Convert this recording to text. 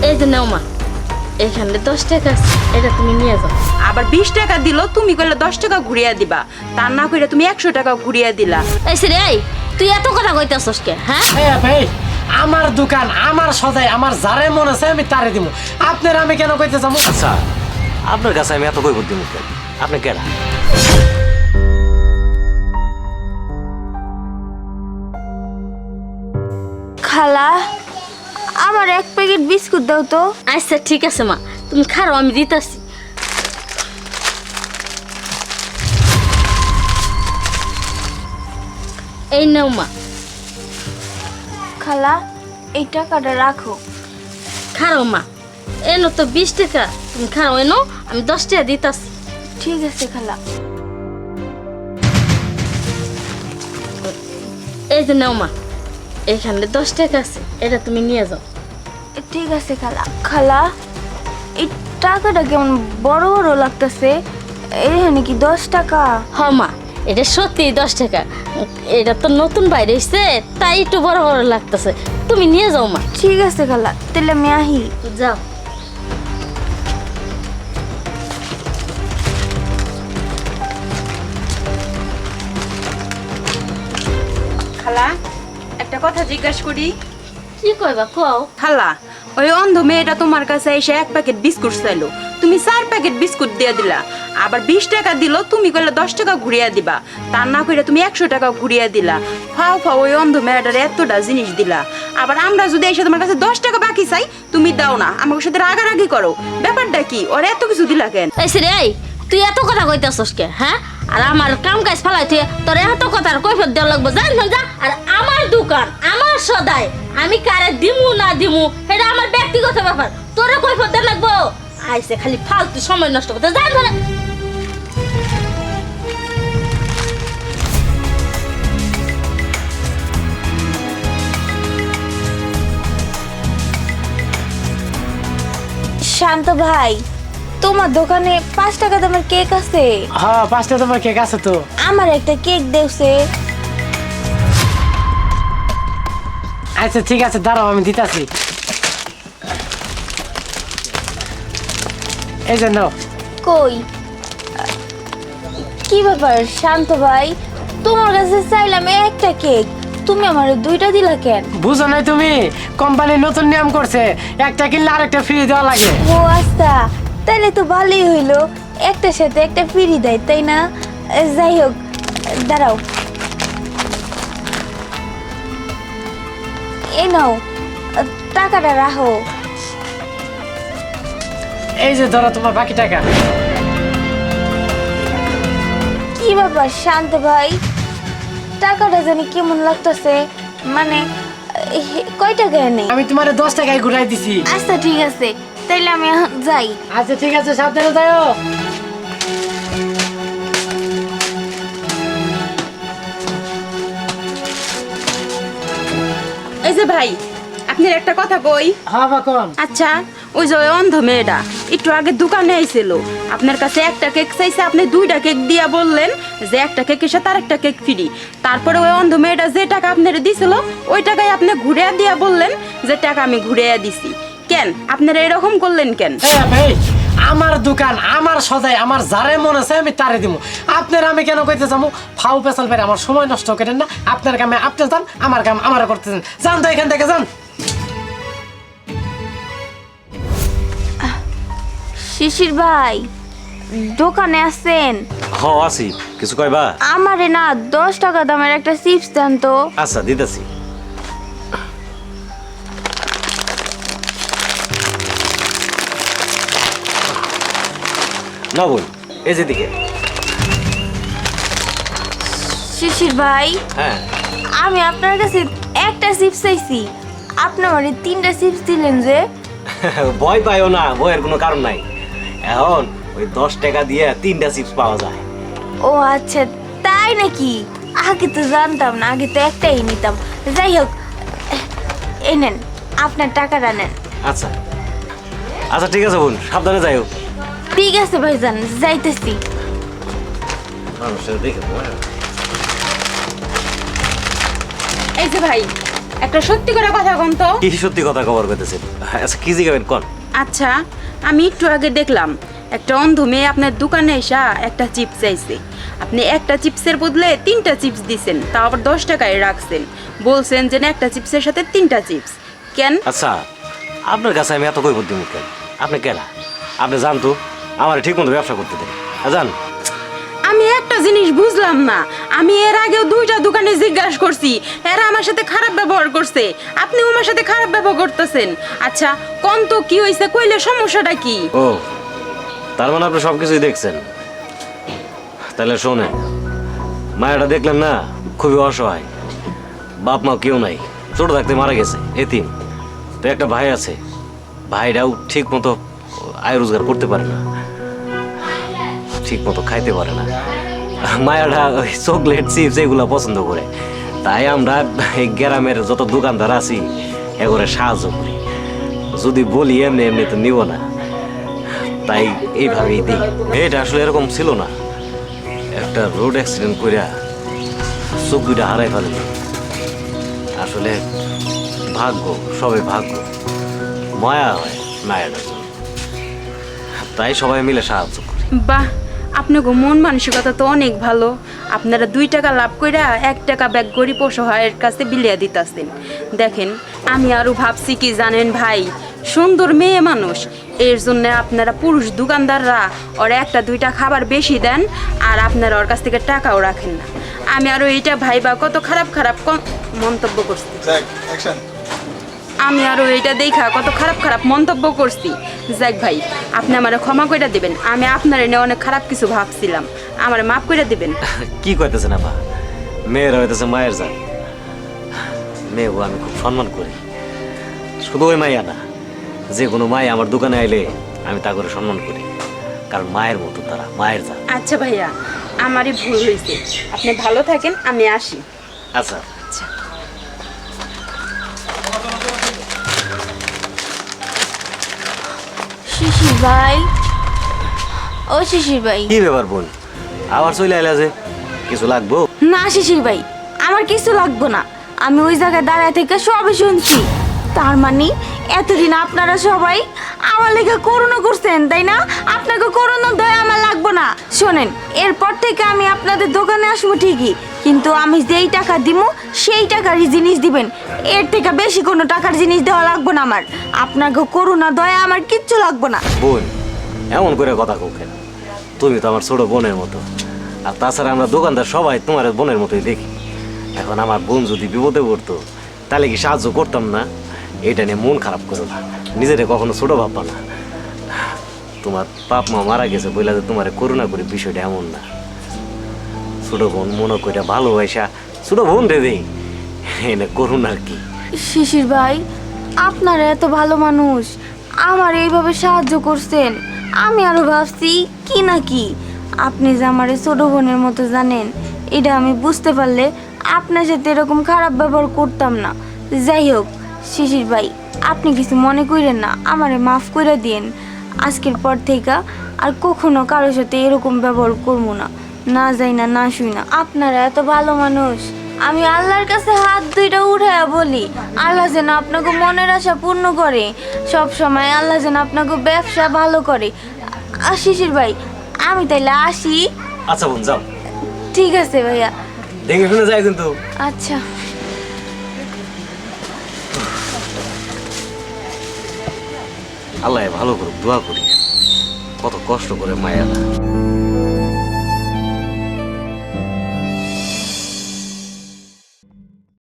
এই যে নাও মা, এখানে 10 টাকা আছে, এটা তুমি নিয়ে যাও। আবার 20 টাকা দিল, তুমি কইলে 10 টাকা ঘুরিয়ে দিবা, তার না কইরা তুমি 100 টাকা ঘুরিয়ে দিলা। এই রে, এই তুই এত কথা কইতাছস কে? হ্যাঁ ভাই, আমার দোকান আমার সদাই, আমার যারে মনে আছে আমি তারে দিব। আপনার আমি কেন কইতে যাবো? আচ্ছা, আপনার কাছে আমি এত কই করতে মুখ আপনি কেডা? খালা, আমার 1 প্যাকেট বিস্কুট দাও তো। আচ্ছা ঠিক আছে মা, তুমি খাও, আমি দিতাছি। এই নাও মা। খালা, এই টাকাটা রাখো। খাও মা, এনো তো 20 টাকা, তুমি খাও, এনো আমি 10 টাকা দিতাছি। ঠিক আছে খালা। এই যে নাও মা, এখানে 10 টাকা আছে, এটা তুমি নিয়ে যাও। ঠিক আছে খালা। খালা, এই টাকাটা কেমন বড় বড় লাগতেছে, এখানে কি 10 টাকা? হ মা, এটা সত্যি 10 টাকা, এটা তো নতুন বাইরে এসছে, তাই একটু বড় বড় লাগতেছে, তুমি নিয়ে যাও মা। ঠিক আছে খালা, তাহলে আমি আহি। যাও। খালা, একটা কথা জিজ্ঞাসা করি। কি কইবা কও? খালা, ওই অন্ধ মেয়েটা তোমার কাছে এসে 1 প্যাকেট বিস্কুট চাইলো, তুমি 4 প্যাকেট বিস্কুট দিয়ে দিলা। আবার 20 টাকা দিল, তুমি কইলে 10 টাকা ঘুরিয়ে দিবা, তার না কইরা তুমি 100 টাকা ঘুরিয়ে দিলা। ফাও ফাও ওই অন্ধ মেয়েটার এতটা জিনিস দিলা। আবার আমরা যদি এসে তোমার কাছে 10 টাকা বাকি চাই, তুমি দাও না, আমার সাথে রাগারাগি করো। ব্যাপারটা কি? ওর এত কিছু দিলা কেন? এই রে, এই তুই এত কথা কইতাছস কে? হ্যাঁ, আর আমার কাম কাজ ফালাই তুই তোর এত কথার কৈফিয়ত দেওয়া লাগবে, জান যা। আর আমার দোকান, আমার সদাই, আমি কারে দিমু না দিমু এটা আমার ব্যক্তিগত ব্যাপার, তোরে কৈফিয়ত দেওয়া লাগবো? আইসে খালি ফালতু সময় নষ্ট করতে, জান ধরে। শান্ত ভাই, তোমার দোকানে 5 টাকা দামের কেক আছে? হ্যাঁ, 5 টাকা তোমার কেক আছে তো। আমার একটা কেক দেওছে। আচ্ছা ঠিক আছে, দাঁড়াও আমি দিতাছি। এই যে নাও। কই, কি ব্যাপার শান্ত ভাই, তোমার কাছে চাইলাম একটা কেক, তুমি আমার 2টা দিলা কেন? বুঝো নাই তুমি? কোম্পানি নতুন নিয়ম করছে, একটা কিনলে আরেকটা ফ্রি দেওয়া লাগে। ও আচ্ছা, তাহলে তো ভালোই হইলো, একটার সাথে একটা ফ্রি দেয়, তাই না? যাই হোক, দাঁড়াও, এই নাও টাকাটা রাখো। এই যে ধরো তোমার বাকি টাকা। কি ব্যাপার শান্ত ভাই, টাকাটা জানি কেমন লাগতেছে, মানে কয় টাকা এনে? আমি তোমার 10 টাকায় ঘুরাই দিছি। আচ্ছা ঠিক আছে, তাইলে আমি এখন যাই। আচ্ছা ঠিক আছে, সাবধানে যাও। এই যে ভাই, আপনার একটা কথা কই। হ্যাঁ বা কোন? আচ্ছা, ওই যে ওই অন্ধ মেয়েটা একটু আগে দোকানে আইছিল, আপনার কাছে একটা কেক চাইছে, আপনি 2টা কেক দিয়া বললেন যে একটা কেকের সাথে আরেকটা কেক ফ্রি। তারপরে ওই অন্ধ মেয়েটা যে টাকা আপনার দিছিল, ওই টাকায় আপনি ঘুরিয়ে দিয়া বললেন যে টাকা আমি ঘুরিয়ে দিছি। কেন আপনারা এরকম করলেন কেন? ভাই, আমার দোকান আমার সদাই, আমার যারে মনে আছে আমি তারে দিব। আপনার আমি কেন কইতে যাবো? ফাউ পেছাল পেরে আমার সময় নষ্ট করেন না। আপনার কামে আপনি যান, আমার কাম আমার করতেছেন। যান তো এখান থেকে, যান। শিশির ভাই, দোকানে আছেন? হ আছি, কিছু কইবা? আমারে না 10 টাকা দামের একটা চিপস দেন তো। আচ্ছা দিতেছি। না বল, এই যে দিকে। শিশির ভাই, হ্যাঁ, আমি আপনার কাছে একটা চিপস চাইছি, আপনি আমারে 3টা চিপস দিলেন যে। ভয় পাইও না, ভয়ের কোনো কারণ নাই। এখন ওই 10 টাকা দিয়ে 3টা চিপস পাওয়া যায়। ও আচ্ছা, তাই নাকি? আগে তো জানতাম না, আগে তো একটাই নিতাম। যাই হোক, এই নেন আপনার টাকাটা নেন। আচ্ছা আচ্ছা ঠিক আছে বোন, সাবধানে যাইও। ঠিক আছে ভাইজান, যাইতেছি। মানুষের দেখে ভয়। এই যে ভাই, একটা সত্যি করে কথা কোন তো। কি সত্যি কথা খবর করতেছেন? আচ্ছা কি জিগাবেন কোন? আচ্ছা, আমি একটু আগে দেখলাম একটা অন্ধ মেয়ে আপনার দোকানে এসে একটা চিপস চাইছে। আপনি একটা চিপসের বদলে 3টা চিপস দিছেন, তাও আবার 10 টাকায় রাখছেন। বলছেন যে না, একটা চিপসের সাথে 3টা চিপস কেন? আচ্ছা আপনার কাছে আমি এত কই বুদ্ধি মুখ কেন? আপনি কেনা আপনি জানতো আমার ঠিক মতো ব্যবসা করতে দেন, জান। আমি একটা জিনিস বুঝলাম না, আমি এর আগেও 2টা দোকানে জিজ্ঞাসা করছি, এরা আমার সাথে খারাপ ব্যবহার করছে, আপনি আমার সাথে খারাপ ব্যবহার করতেছেন। আচ্ছা কোন তো কি হয়েছে, কইলে সমস্যাটা কি? ও তার মানে আপনি সব কিছুই দেখছেন। তাহলে শোনেন, মায়াটা দেখলেন না, খুবই অসহায়, বাপ মা কেউ নাই, ছোট থাকতে মারা গেছে, এতিম। তো একটা ভাই আছে, ভাইটাও ঠিক মতো আয় রোজগার করতে পারে না, ঠিক মতো খাইতে পারে না। মায়াটা ওই চকলেট চিপস এগুলো পছন্দ করে, তাই আমরা এই গ্রামের যত দোকানদার আছি এগুলো সাহায্য করি। যদি বলি এমনি এমনি তো নিব না, তাই এইভাবেই দিই। এটা আসলে এরকম ছিল না, একটা রোড অ্যাক্সিডেন্ট কইরা চোখ 2টা হারাই ফেলে। আসলে ভাগ্য, সবে ভাগ্য, মায়া হয় মায়াটার জন্য, তাই সবাই মিলে সাহায্য করি। বাহ, আপনাকে মন মানসিকতা তো অনেক ভালো। আপনারা 2 টাকা লাভ কইরা 1 টাকা ব্যাগ গরিব অসহায়ের কাছে বিলিয়া দিতাছেন। দেখেন, আমি আরো ভাবছি কি জানেন ভাই, সুন্দর মেয়ে মানুষ, এর জন্য আপনারা পুরুষ দোকানদাররা ওর 1টা 2টা খাবার বেশি দেন, আর আপনারা ওর কাছ থেকে টাকাও রাখেন না। আমি আরো এইটা ভাইবা কত খারাপ খারাপ মন্তব্য করছি, আমি আরো এইটা দেখা কত খারাপ খারাপ মন্তব্য করছি। যাক ভাই, আপনি আমারে ক্ষমা করে দিবেন, আমি আপনার এনে অনেক খারাপ কিছু ভাবছিলাম, আমারে মাফ করে দিবেন। কি কইতেছেন আপা? মেয়েরা হইতেছে মায়ের জাত, মেয়েও আমি খুব সম্মান করি। শুধু ওই মাইয়া না, যে কোনো মাই আমার দোকানে আইলে আমি তা করে সম্মান করি, কারণ মায়ের মতো তারা, মায়ের জাত। আচ্ছা ভাইয়া, আমারই ভুল হয়েছে, আপনি ভালো থাকেন, আমি আসি। আচ্ছা আচ্ছা। শিশির ভাই, ও শিশির ভাই। কি ব্যাপার বোন, আবার চলে আইলা যে? কিছু লাগবো? না শিশির ভাই, আমার কিছু লাগবে না, আমি ওই জায়গায় দাঁড়ায় থেকে সবই শুনছি। তার মানে এতদিন আপনারা সবাই আমার লেগে করুণা করছেন, তাই না? আপনাকে করুণা দয়া আমার লাগবে না। শোনেন, এরপর থেকে আমি আপনাদের দোকানে আসবো ঠিকই, কিন্তু আমি যেই টাকা দিব সেই টাকারই জিনিস দিবেন, এর থেকে বেশি কোনো টাকার জিনিস দেওয়া লাগবে না আমার। আপনাকে করুণা দয়া আমার কিচ্ছু লাগবে না। বোন, এমন করে কথা কৌকেন, তুমি তো আমার ছোট বোনের মতো, আর তাছাড়া আমরা দোকানদার সবাই তোমার বোনের মতোই দেখি। এখন আমার বোন যদি বিপদে পড়তো তাহলে কি সাহায্য করতাম না? এটা নিয়ে মন খারাপ করো না, নিজেরে কখনো ছোট ভাববা না। তোমার বাপ মা মারা গেছে বইলা যে তোমার করুণা করে, বিষয়টা এমন না। ছোট বোন মনে করে ভালোবাসা ছোট বোন রে দেই, এনে করুণার কি? শিশির ভাই, আপনারা এত ভালো মানুষ, আমার এইভাবে সাহায্য করছেন, আমি আরো ভাবছি কি না কি। আপনি যে আমার ছোট বোনের মতো জানেন, এটা আমি বুঝতে পারলে আপনার সাথে এরকম খারাপ ব্যবহার করতাম না। যাই হোক শিশির ভাই, আপনি কিছু মনে করেন না, আমারে মাফ করে দিন। আজকের পর থেকে আর কখনো কারোর সাথে এরকম ব্যবহার করবো না, না যাই না, না শুই না। আপনারা এত ভালো মানুষ, আমি আল্লাহর কাছে হাত 2টা উঠাইয়া বলি, আল্লাহ যেন আপনাকে মনের আশা পূর্ণ করে, সব সময় আল্লাহ যেন আপনাকে ব্যবসা ভালো করে। শিশির ভাই, আমি তাইলে আসি। আচ্ছা বোন, যাও। ঠিক আছে ভাইয়া। দেখে শুনে যায় কিন্তু। আচ্ছা। আল্লাহ ভালো করুক, দোয়া করি। কত কষ্ট করে মায়া।